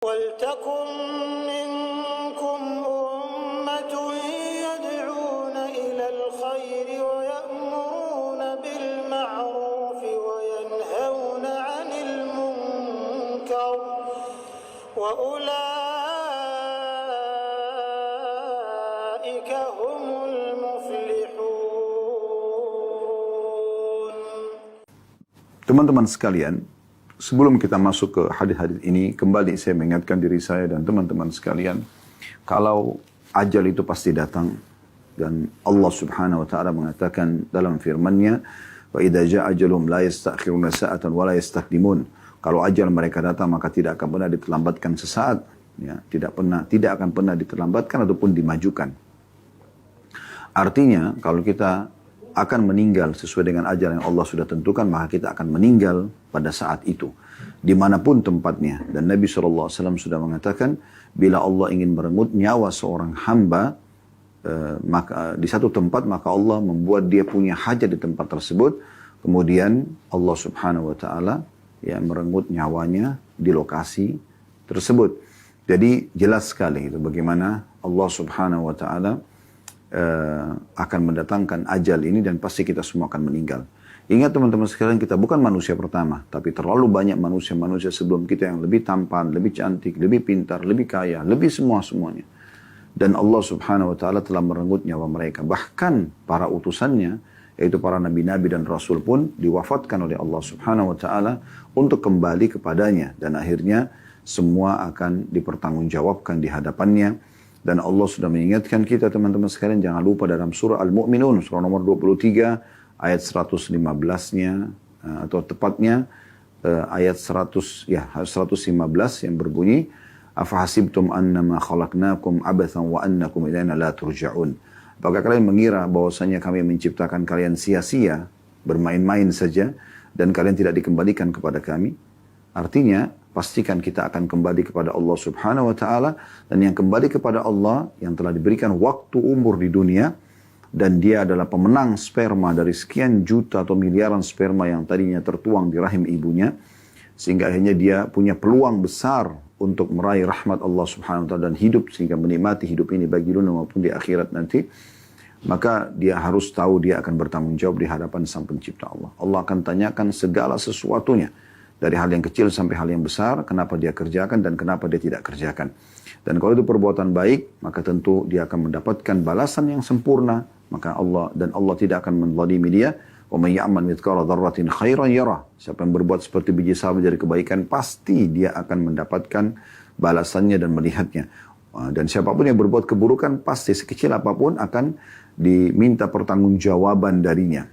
وَلْتَكُنْ مِنْكُمْ أُمَّةٌ يَدْعُونَ إِلَى الْخَيْرِ وَيَأْمُرُونَ بِالْمَعْرُوفِ وَيَنْهَوْنَ عَنِ الْمُنْكَرِ وَأُولَئِكَ هُمُ الْمُفْلِحُونَ. Teman-teman sekalian, sebelum kita masuk ke hadis-hadis ini, kembali saya mengingatkan diri saya dan teman-teman sekalian, kalau ajal itu pasti datang, dan Allah Subhanahu wa taala mengatakan dalam firman-Nya, "Wa idza jaa ajaluhum la yastakhiruna sa'atan wa la yastaqdimun." Kalau ajal mereka datang maka tidak akan pernah diterlambatkan sesaat, ya, tidak akan pernah diterlambatkan ataupun dimajukan. Artinya, kalau kita akan meninggal sesuai dengan ajal yang Allah sudah tentukan, maka kita akan meninggal pada saat itu, dimanapun tempatnya. Dan Nabi SAW sudah mengatakan, bila Allah ingin merenggut nyawa seorang hamba, maka di satu tempat, maka Allah membuat dia punya hajat di tempat tersebut, kemudian Allah Subhanahu Wa Taala ya merenggut nyawanya di lokasi tersebut. Jadi jelas sekali itu bagaimana Allah Subhanahu Wa Taala akan mendatangkan ajal ini, dan pasti kita semua akan meninggal. Ingat teman-teman sekalian, kita bukan manusia pertama, tapi terlalu banyak manusia-manusia sebelum kita yang lebih tampan, lebih cantik, lebih pintar, lebih kaya, lebih semuanya. Dan Allah Subhanahu Wa Taala telah merenggut nyawa mereka. Bahkan para utusannya, yaitu para nabi-nabi dan rasul pun diwafatkan oleh Allah Subhanahu Wa Taala untuk kembali kepadanya, dan akhirnya semua akan dipertanggungjawabkan di hadapannya. Dan Allah sudah mengingatkan kita teman-teman sekalian, jangan lupa dalam surah Al-Mu'minun, surah nomor 23, ayat 115-nya, atau tepatnya ayat 115 yang berbunyi, "Afahasibtum annama khalaqnakum abathan wa annakum ilaina la turja'un." Apakah kalian mengira bahwasanya kami menciptakan kalian sia-sia, bermain-main saja, dan kalian tidak dikembalikan kepada kami? Artinya, pastikan kita akan kembali kepada Allah Subhanahu Wa Taala, dan yang kembali kepada Allah yang telah diberikan waktu umur di dunia, dan dia adalah pemenang sperma dari sekian juta atau miliaran sperma yang tadinya tertuang di rahim ibunya, sehingga akhirnya dia punya peluang besar untuk meraih rahmat Allah Subhanahu Wa Taala dan hidup, sehingga menikmati hidup ini baik di dunia maupun di akhirat nanti. Maka dia harus tahu dia akan bertanggung jawab di hadapan Sang Pencipta Allah. Allah akan tanyakan segala sesuatunya, dari hal yang kecil sampai hal yang besar, kenapa dia kerjakan dan kenapa dia tidak kerjakan. Dan kalau itu perbuatan baik, maka tentu dia akan mendapatkan balasan yang sempurna. Maka Allah tidak akan menzalimi dia. Wa may ya'mal mithqala dzarratin khairan yarah. Siapa yang berbuat seperti biji sawi dari kebaikan, pasti dia akan mendapatkan balasannya dan melihatnya. Dan siapapun yang berbuat keburukan, pasti sekecil apapun akan diminta pertanggungjawaban darinya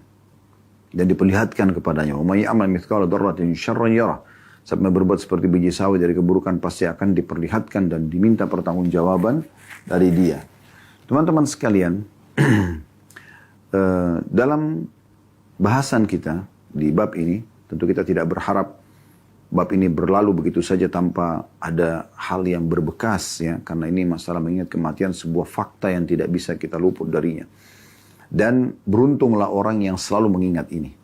dan diperlihatkan kepadanya. Wa may ya'mal mithqala dzarratin syarran yarah. Siapa yang berbuat seperti biji sawi dari keburukan, pasti akan diperlihatkan dan diminta pertanggungjawaban dari dia. Teman-teman sekalian, dalam bahasan kita di bab ini, tentu kita tidak berharap bab ini berlalu begitu saja tanpa ada hal yang berbekas, ya, karena ini masalah mengingat kematian, sebuah fakta yang tidak bisa kita luput darinya. Dan beruntunglah orang yang selalu mengingat ini.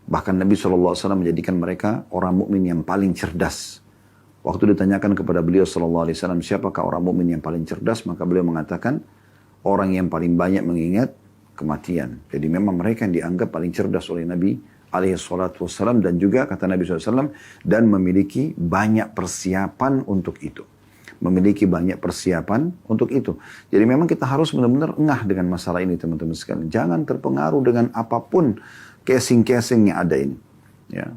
Bahkan Nabi SAW menjadikan mereka orang mukmin yang paling cerdas. Waktu ditanyakan kepada beliau SAW, siapakah orang mukmin yang paling cerdas? Maka beliau mengatakan, orang yang paling banyak mengingat kematian. Jadi memang mereka yang dianggap paling cerdas oleh Nabi SAW. Dan juga kata Nabi SAW, dan memiliki banyak persiapan untuk itu. Memiliki banyak persiapan untuk itu. Jadi memang kita harus benar-benar engah dengan masalah ini teman-teman sekalian. Jangan terpengaruh dengan apapun casing-casing yang ada ini. Ya.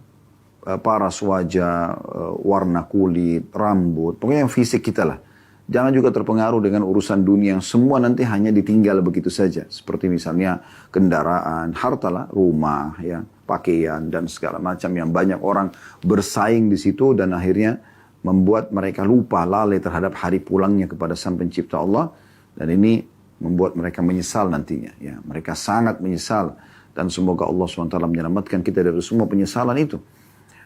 Paras wajah, warna kulit, rambut, pokoknya yang fisik kita lah. Jangan juga terpengaruh dengan urusan dunia yang semua nanti hanya ditinggal begitu saja. Seperti misalnya kendaraan, harta lah, rumah, ya, pakaian, dan segala macam yang banyak orang bersaing di situ, dan akhirnya membuat mereka lupa, lalai terhadap hari pulangnya kepada Sang Pencipta Allah. Dan ini membuat mereka menyesal nantinya. Ya. Mereka sangat menyesal. Dan semoga Allah SWT menyelamatkan kita dari semua penyesalan itu.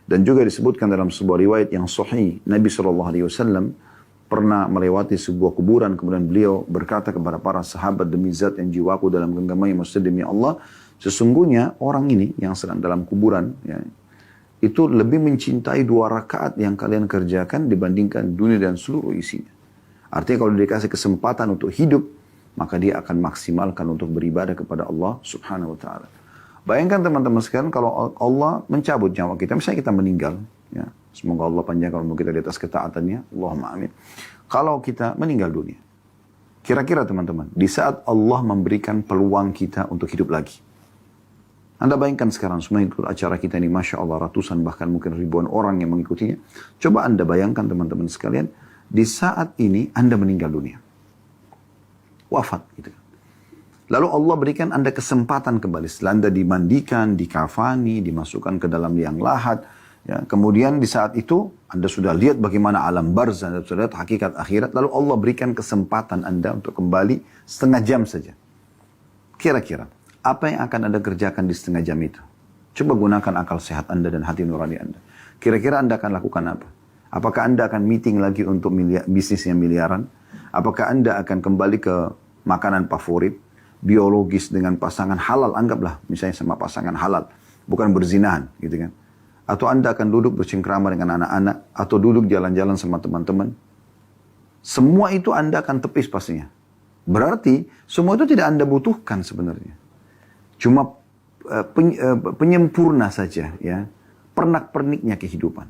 Dan juga disebutkan dalam sebuah riwayat yang sahih, Nabi SAW pernah melewati sebuah kuburan. Kemudian beliau berkata kepada para sahabat, demi zat yang jiwaku dalam genggamannya, maksudnya demi Allah, sesungguhnya orang ini yang sedang dalam kuburan, ya, itu lebih mencintai 2 rakaat yang kalian kerjakan dibandingkan dunia dan seluruh isinya. Artinya kalau dikasih kesempatan untuk hidup, maka dia akan maksimalkan untuk beribadah kepada Allah subhanahu wa ta'ala. Bayangkan teman-teman sekalian kalau Allah mencabut nyawa kita, misalnya kita meninggal, ya, semoga Allah panjangkan umur kita di atas ketaatannya, Allahumma amin. Kalau kita meninggal dunia, kira-kira teman-teman, di saat Allah memberikan peluang kita untuk hidup lagi, Anda bayangkan sekarang semua ikut acara kita ini, Masya Allah, ratusan bahkan mungkin ribuan orang yang mengikutinya. Coba Anda bayangkan teman-teman sekalian, di saat ini Anda meninggal dunia. Wafat gitu. Lalu Allah berikan Anda kesempatan kembali. Setelah Anda dimandikan, dikafani, dimasukkan ke dalam liang lahat. Ya, kemudian di saat itu Anda sudah lihat bagaimana alam barzah, Anda sudah lihat hakikat akhirat. Lalu Allah berikan kesempatan Anda untuk kembali setengah jam saja. Kira-kira apa yang akan Anda kerjakan di setengah jam itu? Coba gunakan akal sehat Anda dan hati nurani Anda. Kira-kira Anda akan lakukan apa? Apakah Anda akan meeting lagi untuk bisnis yang miliaran? Apakah Anda akan kembali ke makanan favorit, biologis dengan pasangan halal, anggaplah misalnya sama pasangan halal, bukan berzinahan gitu kan? Atau Anda akan duduk bercengkrama dengan anak-anak, atau duduk jalan-jalan sama teman-teman? Semua itu Anda akan tepis pastinya. Berarti semua itu tidak Anda butuhkan sebenarnya. Cuma penyempurna saja, ya, pernak-perniknya kehidupan.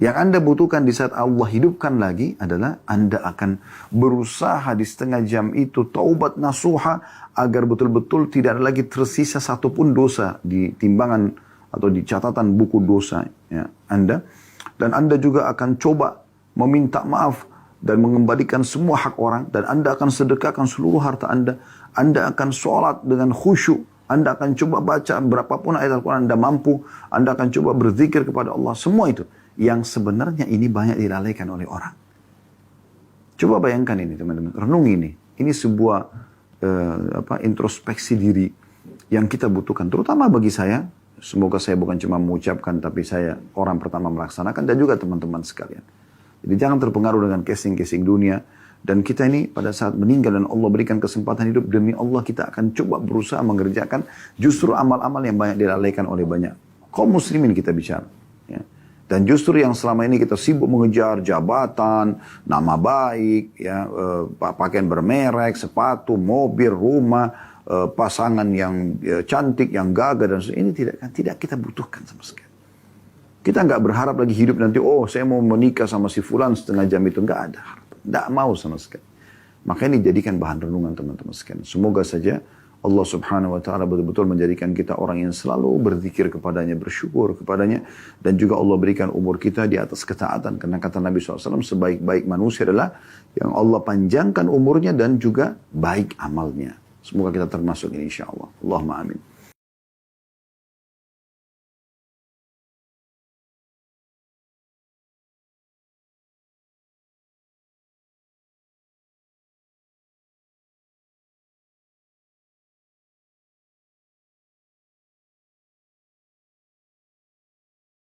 Yang Anda butuhkan di saat Allah hidupkan lagi adalah Anda akan berusaha di setengah jam itu taubat nasuha agar betul-betul tidak ada lagi tersisa satupun dosa di timbangan atau di catatan buku dosa, ya, Anda. Dan Anda juga akan coba meminta maaf dan mengembalikan semua hak orang, dan Anda akan sedekahkan seluruh harta Anda. Anda akan sholat dengan khusyuk. Anda akan coba baca berapapun ayat Al-Quran Anda mampu. Anda akan coba berzikir kepada Allah. Semua itu yang sebenarnya ini banyak dilalaikan oleh orang. Coba bayangkan ini teman-teman. Renung ini. Ini sebuah introspeksi diri yang kita butuhkan. Terutama bagi saya. Semoga saya bukan cuma mengucapkan, tapi saya orang pertama melaksanakan, dan juga teman-teman sekalian. Jadi jangan terpengaruh dengan casing-casing dunia. Dan kita ini pada saat meninggal dan Allah berikan kesempatan hidup, demi Allah kita akan coba berusaha mengerjakan justru amal-amal yang banyak dilalaikan oleh banyak kaum muslimin kita bicara. Ya. Dan justru yang selama ini kita sibuk mengejar jabatan, nama baik, ya, pakaian bermerek, sepatu, mobil, rumah, pasangan yang cantik, yang gagah, dan ini tidak kita butuhkan sama sekali. Kita nggak berharap lagi hidup nanti, oh saya mau menikah sama si fulan setengah jam itu, nggak ada. Tidak mau sama sekali. Maka ini jadikan bahan renungan teman-teman sekalian. Semoga saja Allah subhanahu wa ta'ala betul-betul menjadikan kita orang yang selalu berzikir kepadanya, bersyukur kepadanya. Dan juga Allah berikan umur kita di atas ketaatan. Karena kata Nabi SAW, sebaik-baik manusia adalah yang Allah panjangkan umurnya dan juga baik amalnya. Semoga kita termasuk ini insya Allah. Allahumma amin.